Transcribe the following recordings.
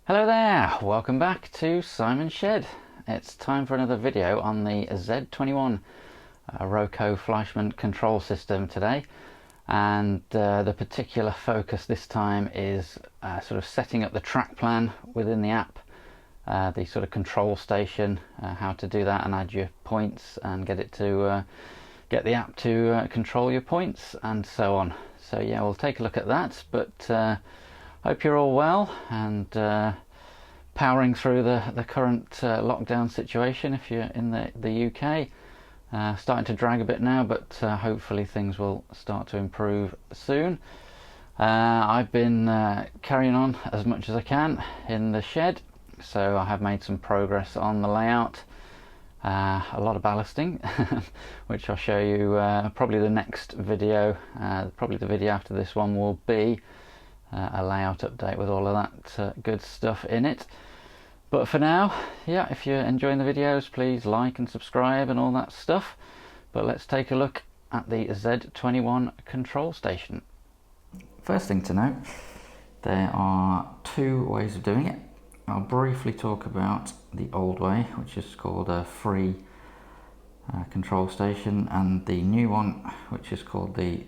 Hello there, welcome back to Simon's Shed. It's time for another video on the Z21 Roco Fleischmann control system today, and the particular focus this time is sort of setting up the track plan within the app, the sort of control station, how to do that and add your points and get it to get the app to control your points and so on. So yeah, we'll take a look at that, but hope you're all well and powering through the current lockdown situation if you're in the UK. Starting to drag a bit now, but hopefully things will start to improve soon. I've been carrying on as much as I can in the shed, so I have made some progress on the layout. A lot of ballasting which I'll show you probably the next video. Probably the video after this one will be a layout update with all of that good stuff in it. But for now, yeah, if you're enjoying the videos, please like and subscribe and all that stuff. But let's take a look at the Z21 control station. First thing to note, there are two ways of doing it. I'll briefly talk about the old way, which is called a free control station, and the new one, which is called the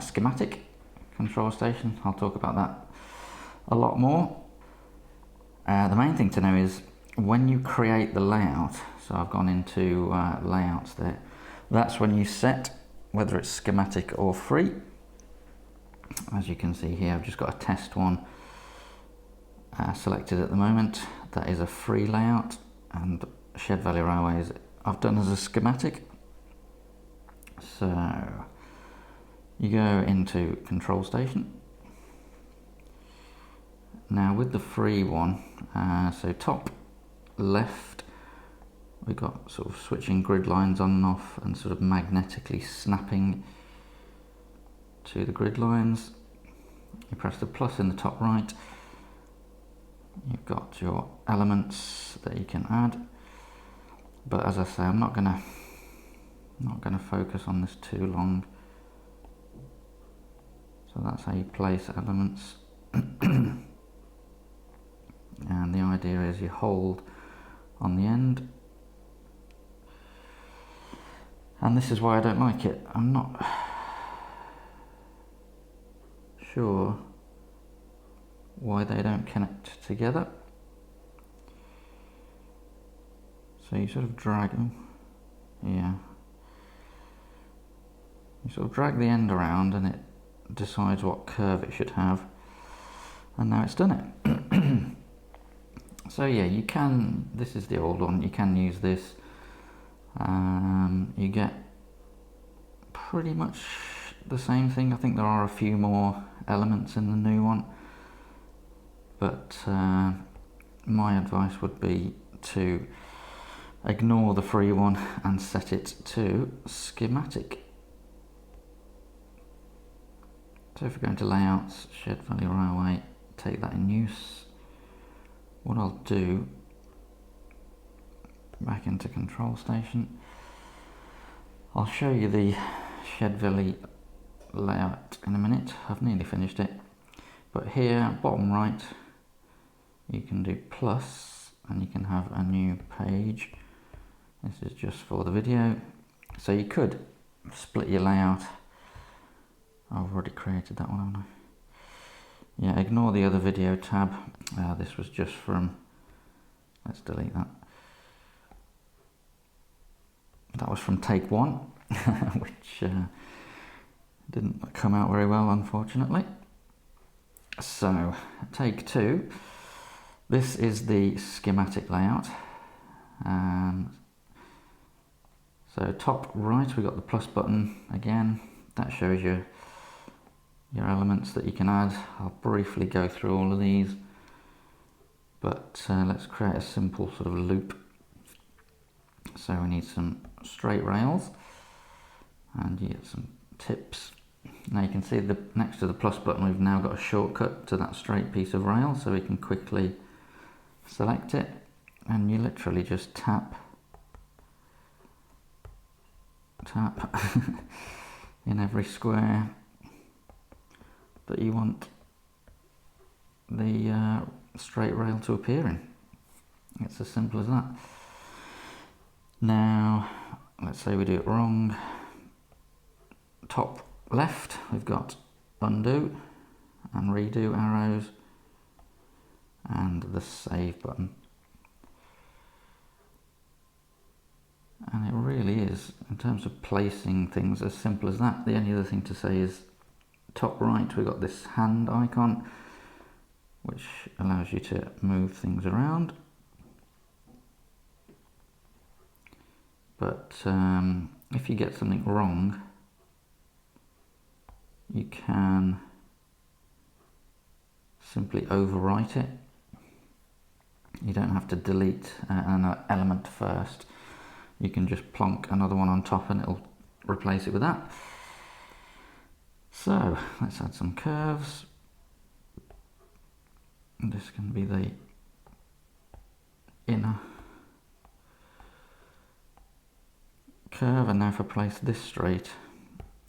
schematic control station. I'll talk about that a lot more. The main thing to know is when you create the layout, so I've gone into layouts there, that's when you set whether it's schematic or free. As you can see here, I've just got a test one selected at the moment. That is a free layout, and Shed Valley Railways I've done as a schematic. So you go into control station. Now with the free one, so top left, we've got sort of switching grid lines on and off and sort of magnetically snapping to the grid lines. You press the plus in the top right, you've got your elements that you can add. But as I say, I'm not gonna focus on this too long. So that's how you place elements. And the idea is you hold on the end. And this is why I don't like it. I'm not sure why they don't connect together. So you sort of drag them. Yeah. You sort of drag the end around and it decides what curve it should have. And now it's done it. So yeah, you can, this is the old one, you can use this. You get pretty much the same thing. I think there are a few more elements in the new one. But my advice would be to ignore the free one and set it to schematic. So if we go into layouts, Shed Valley Railway, take that in use. What I'll do, back into control station, I'll show you the Shed Valley layout in a minute. I've nearly finished it. But here, bottom right, you can do plus and you can have a new page. This is just for the video. So you could split your layout. I've already created that one, haven't I? Yeah, ignore the other video tab. This was just from, let's delete that. That was from take one, which didn't come out very well, unfortunately. So, take two. This is the schematic layout. So top right, we've got the plus button again. That shows you your elements that you can add. I'll briefly go through all of these, but let's create a simple sort of loop. So we need some straight rails and you get some tips. Now you can see next to the plus button we've now got a shortcut to that straight piece of rail, so we can quickly select it and you literally just tap in every square that you want the straight rail to appear in. It's as simple as that. Now, let's say we do it wrong. Top left, we've got undo and redo arrows and the save button. And it really is, in terms of placing things, as simple as that. The only other thing to say is top right, we've got this hand icon, which allows you to move things around. But if you get something wrong, you can simply overwrite it. You don't have to delete an element first. You can just plonk another one on top and it'll replace it with that. So let's add some curves. This can be the inner curve, and now if I place this straight,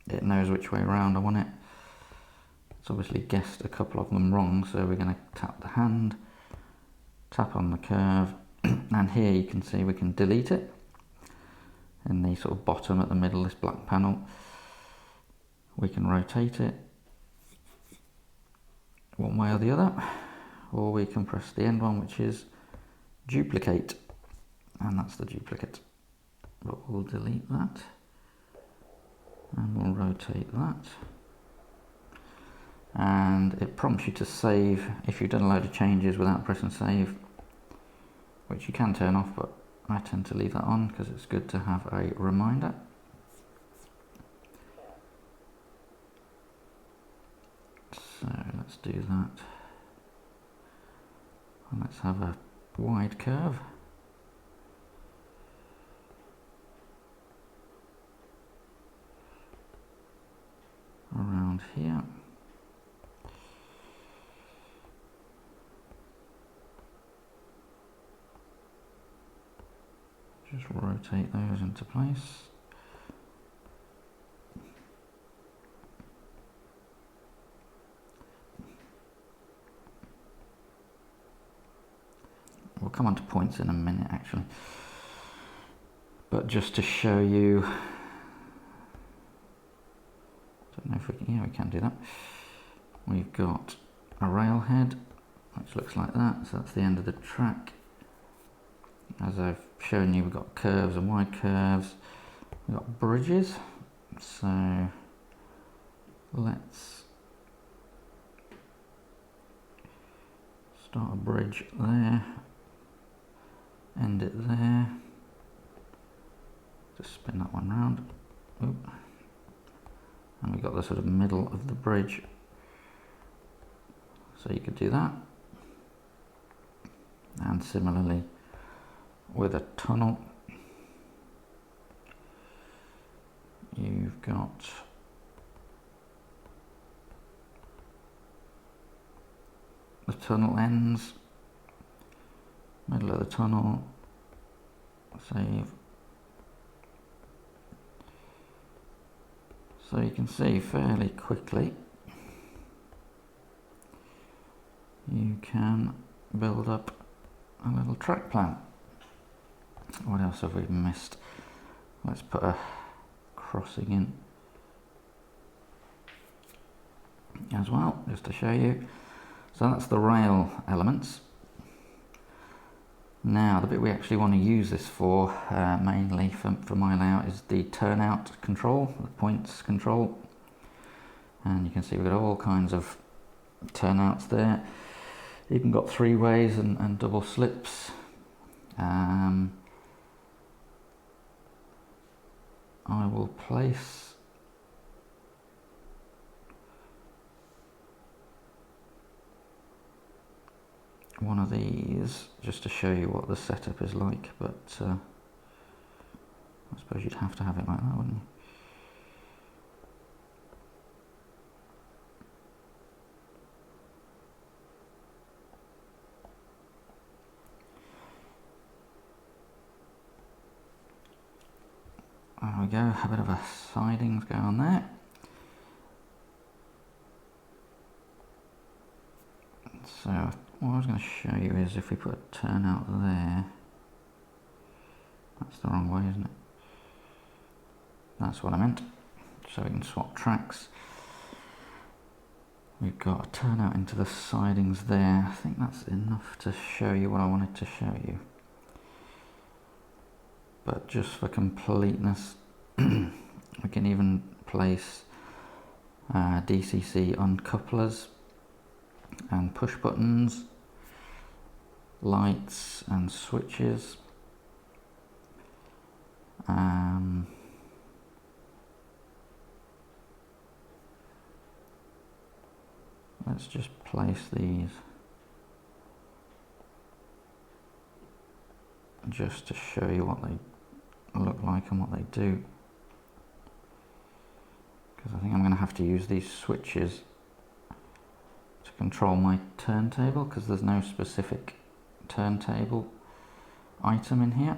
it knows which way around I want it. It's obviously guessed a couple of them wrong, so we're going to tap the hand, tap on the curve, and here you can see we can delete it in the sort of bottom at the middle, this black panel. We can rotate it one way or the other, or we can press the end one, which is duplicate, and that's the duplicate. But we'll delete that and we'll rotate that, and it prompts you to save if you've done a load of changes without pressing save, which you can turn off, but I tend to leave that on because it's good to have a reminder. So let's do that, and let's have a wide curve. Around here. Just rotate those into place. We'll come on to points in a minute actually. But just to show you, don't know if we can, yeah, we can do that. We've got a railhead, which looks like that, so that's the end of the track. As I've shown you, we've got curves and wide curves. We've got bridges, so let's start a bridge there, end it there, just spin that one round. Oop. And we've got the sort of middle of the bridge, so you could do that. And similarly with a tunnel, you've got the tunnel ends, middle of the tunnel, save. So you can see fairly quickly you can build up a little track plan. What else have we missed? Let's put a crossing in as well, just to show you. So that's the rail elements. Now the bit we actually want to use this for, mainly for my layout, is the turnout control, the points control. And you can see we've got all kinds of turnouts there. Even got three ways and double slips. I will place one of these just to show you what the setup is like, but I suppose you'd have to have it like that, wouldn't you? There we go, a bit of a sidings going on there. So what I was going to show you is if we put a turnout there, that's the wrong way, isn't it? That's what I meant. So we can swap tracks. We've got a turnout into the sidings there. I think that's enough to show you what I wanted to show you. But just for completeness, we can even place DCC uncouplers and push buttons, lights and switches. Let's just place these just to show you what they look like and what they do, because I think I'm going to have to use these switches to control my turntable, because there's no specific turntable item in here.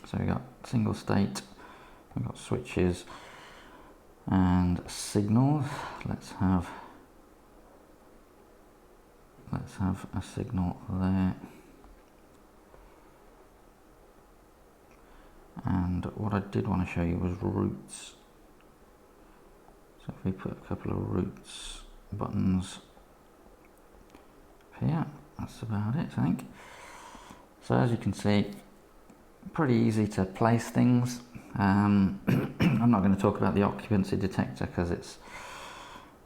So we've got single state, we've got switches and signals. Let's have a signal there. And what I did want to show you was routes. So if we put a couple of routes buttons here, that's about it, I think. So as you can see, pretty easy to place things. I'm not going to talk about the occupancy detector because it's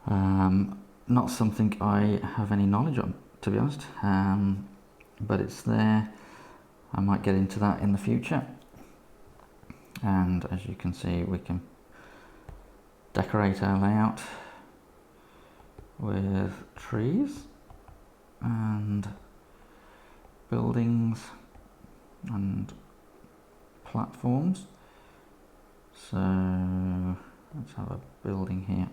not something I have any knowledge on, to be honest, but it's there. I might get into that in the future. And as you can see, we can decorate our layout with trees and buildings and platforms. So let's have a building here.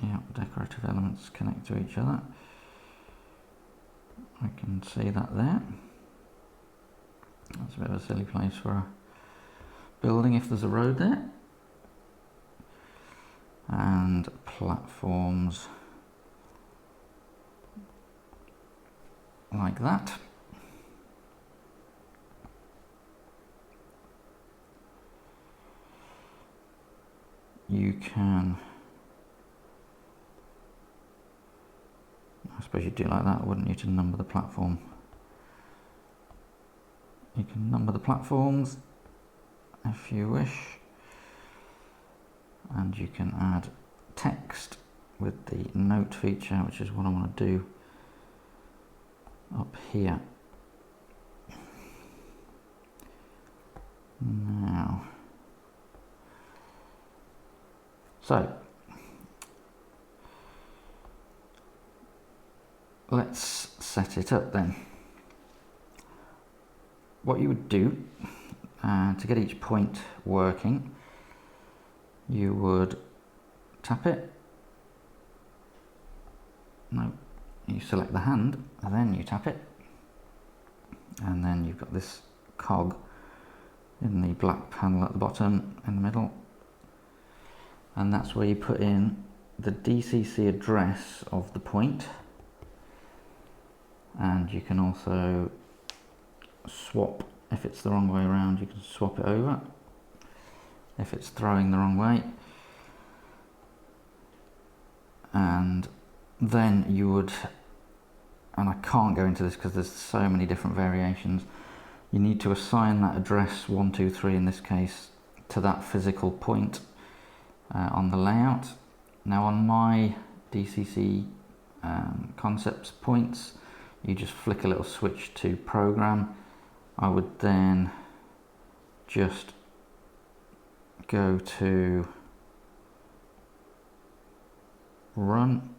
Yeah, decorative elements connect to each other. I can see that there. That's a bit of a silly place for a building if there's a road there. And platforms like that. You can, I suppose you'd do like that, wouldn't you, to number the platform? You can number the platforms if you wish, and you can add text with the note feature, which is what I want to do up here. Now, so let's set it up then. What you would do to get each point working, you would tap it. No, you select the hand, and then you tap it, and then you've got this cog in the black panel at the bottom in the middle, and that's where you put in the DCC address of the point, and you can also swap. If it's the wrong way around, you can swap it over if it's throwing the wrong way, and then you would, and I can't go into this because there's so many different variations, you need to assign that address 123 in this case to that physical point on the layout. Now on my DCC concepts points, you just flick a little switch to program. I would then just go to run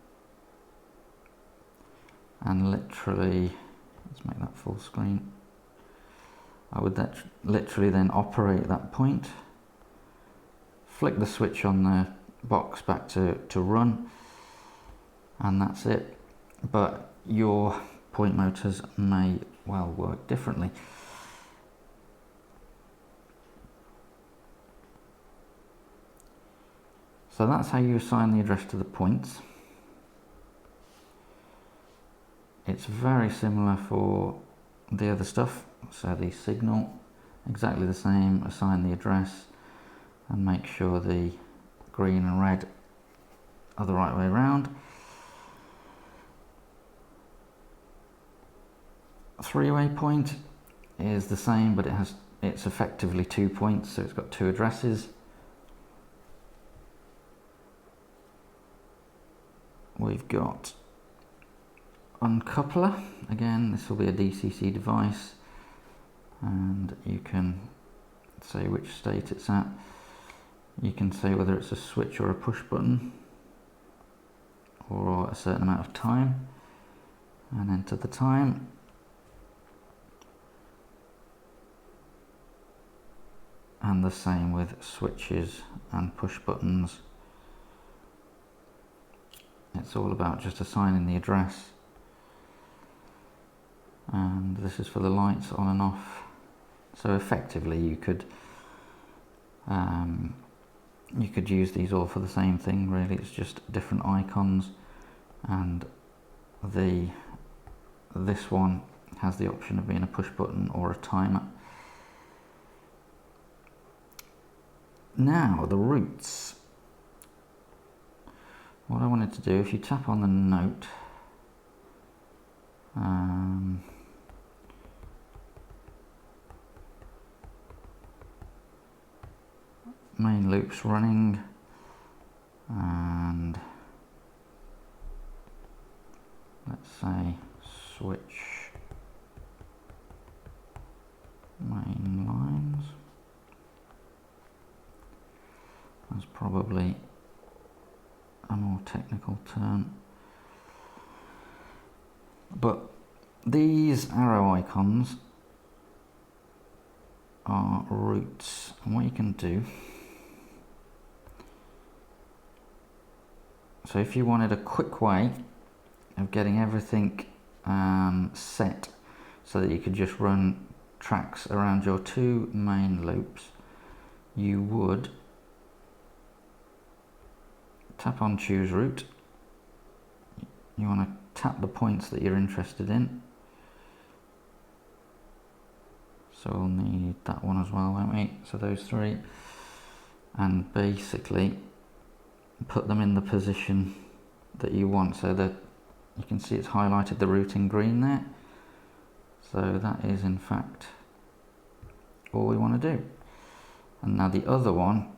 and literally, let's make that full screen. I would literally then operate that point, flick the switch on the box back to run, and that's it. But your point motors may well work differently. So that's how you assign the address to the points. it's very similar for the other stuff. So the signal, exactly the same, assign the address and make sure the green and red are the right way around. Three-way point is the same, but it's effectively 2 points, so it's got 2 addresses. We've got uncoupler. Again, this will be a DCC device, and you can say which state it's at. You can say whether it's a switch or a push button, or a certain amount of time, and enter the time. And the same with switches and push buttons. It's all about just assigning the address. And this is for the lights on and off. So effectively you could use these all for the same thing, really. It's just different icons, and this one has the option of being a push button or a timer. Now, the routes. What I wanted to do, if you tap on the note, main loops running, and let's say switch main lines. That's probably a more technical term. But these arrow icons are routes, and what you can do, so if you wanted a quick way of getting everything set so that you could just run tracks around your 2 main loops, you would tap on choose route. You want to tap the points that you're interested in. So we'll need that one as well, won't we? So those 3. And basically put them in the position that you want, so that you can see it's highlighted the route in green there. So that is in fact all we want to do. And now the other one,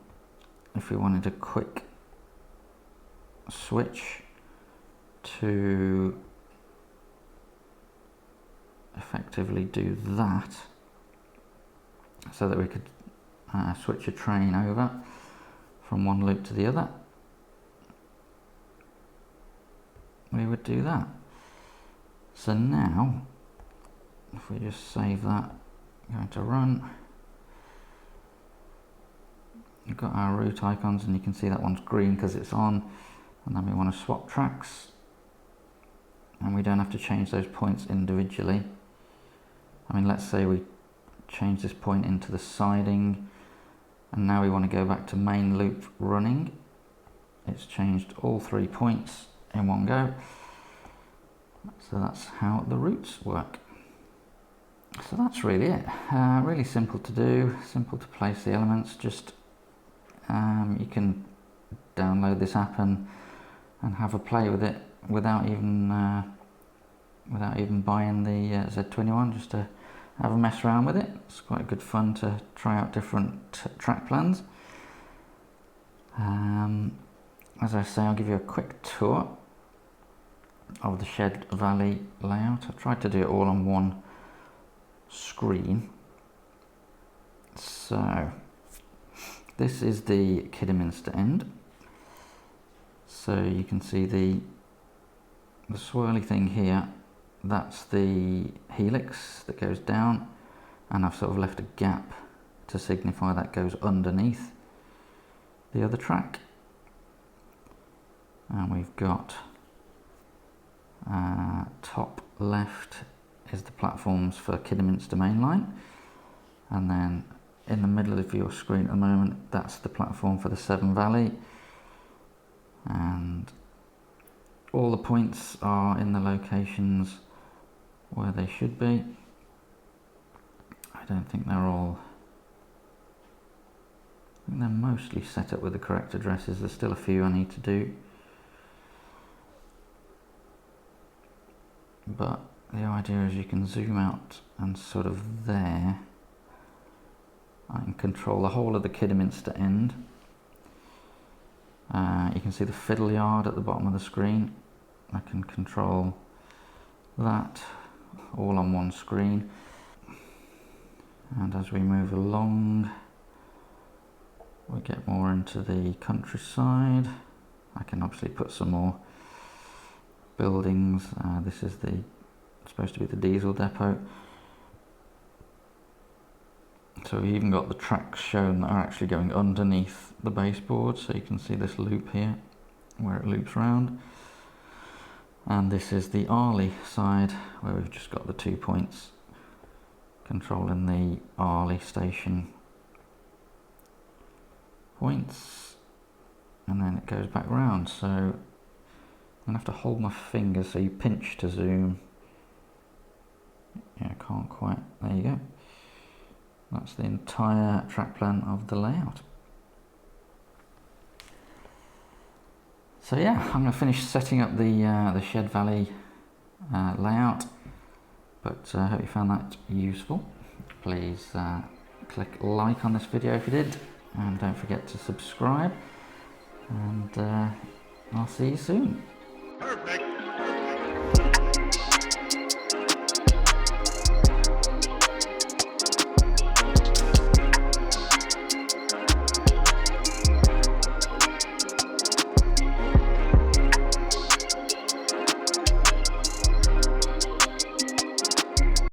if we wanted a quick switch to effectively do that, so that we could switch a train over from one loop to the other, we would do that. So now, if we just save that, going to run, we've got our route icons, and you can see that one's green because it's on. And then we want to swap tracks, and we don't have to change those points individually. I mean, let's say we change this point into the siding, and now we want to go back to main loop running. It's changed all 3 points in one go. So that's how the routes work. So that's really it. Really simple to do, simple to place the elements. Just you can download this app and have a play with it without even buying the Z21, just to have a mess around with it. It's quite good fun to try out different track plans. As I say, I'll give you a quick tour of the Shed Valley layout. I've tried to do it all on one screen. So this is the Kidderminster end. So you can see the swirly thing here, that's the helix that goes down, and I've sort of left a gap to signify that goes underneath the other track. And we've got top left is the platforms for Kidderminster main line, and then in the middle of your screen at the moment, that's the platform for the Severn Valley, and all the points are in the locations where they should be. I don't think they're all... I think they're mostly set up with the correct addresses. There's still a few I need to do. But the idea is you can zoom out and sort of there I can control the whole of the Kidderminster end. You can see the fiddle yard at the bottom of the screen. I can control that all on one screen. And as we move along, we get more into the countryside. I can obviously put some more buildings. This is supposed to be the diesel depot. So we even got the tracks shown that are actually going underneath the baseboard, so you can see this loop here where it loops round. And this is the Arley side where we've just got the 2 points controlling the Arley station points, and then it goes back round. So I'm gonna have to hold my finger so you pinch to zoom. Yeah, I can't quite. There you go. That's the entire track plan of the layout. So yeah, I'm going to finish setting up the Shed Valley layout, but I hope you found that useful. Please click like on this video if you did, and don't forget to subscribe, and I'll see you soon. Perfect.